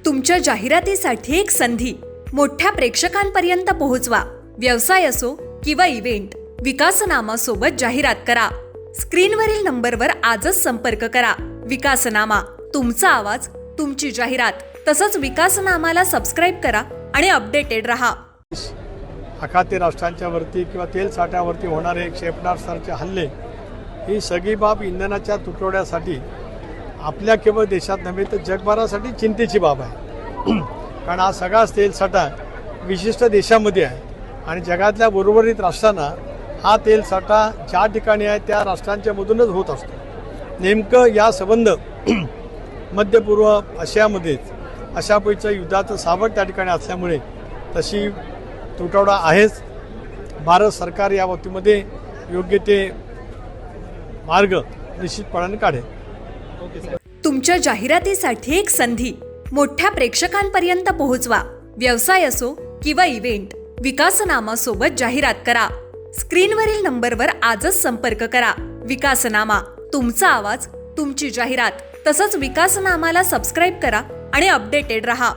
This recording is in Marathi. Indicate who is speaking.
Speaker 1: तुमच्या जाहिरातीसाठी एक संधी मोठ्या प्रेक्षकांपर्यंत पोहोचवा. व्यवसाय असो किंवा इव्हेंट, विकासनामा सोबत जाहिरात करा. स्क्रीनवरील नंबरवर आजच संपर्क करा. विकासनामा, तुमचा आवाज, तुमची जाहिरात. तसंच विकासनामाला सबस्क्राईब करा आणि अपडेटेड रहा.
Speaker 2: आखाती राष्ट्रांच्या वरती किंवा तेल साठ्यावरती होणारे क्षेपणास्त्राचे हल्ले ही सगळी बाब इंधनाच्या तुटवड्यासाठी आपल्या केवळ देशात नव्हे तर जगभरासाठी चिंतेची बाब आहे. कारण हा सगळाच तेल साठा विशिष्ट देशामध्ये आहे आणि जगातल्या उर्वरित राष्ट्रांना हा तेल साठा ज्या ठिकाणी आहे त्या राष्ट्रांच्या मधूनच होत असतो. नेमकं या संबंध मध्य पूर्व आशियामध्येच अशा पैचं युद्धाचं सावट त्या ठिकाणी असल्यामुळे तशी तुटवडा आहेच. भारत सरकार या बाबतीमध्ये योग्य ते मार्ग निश्चितपणाने काढेल.
Speaker 1: तुमच्या जाहिरातीसाठी एक संधी मोठ्या प्रेक्षकांपर्यंत पोहोचवा. व्यवसाय असो किंवा इव्हेंट, विकासनामा सोबत जाहिरात करा. स्क्रीनवरील नंबरवर आजच संपर्क करा. विकासनामा, तुमचा आवाज, तुमची जाहिरात. तसंच विकासनामाला सबस्क्राईब करा आणि अपडेटेड रहा.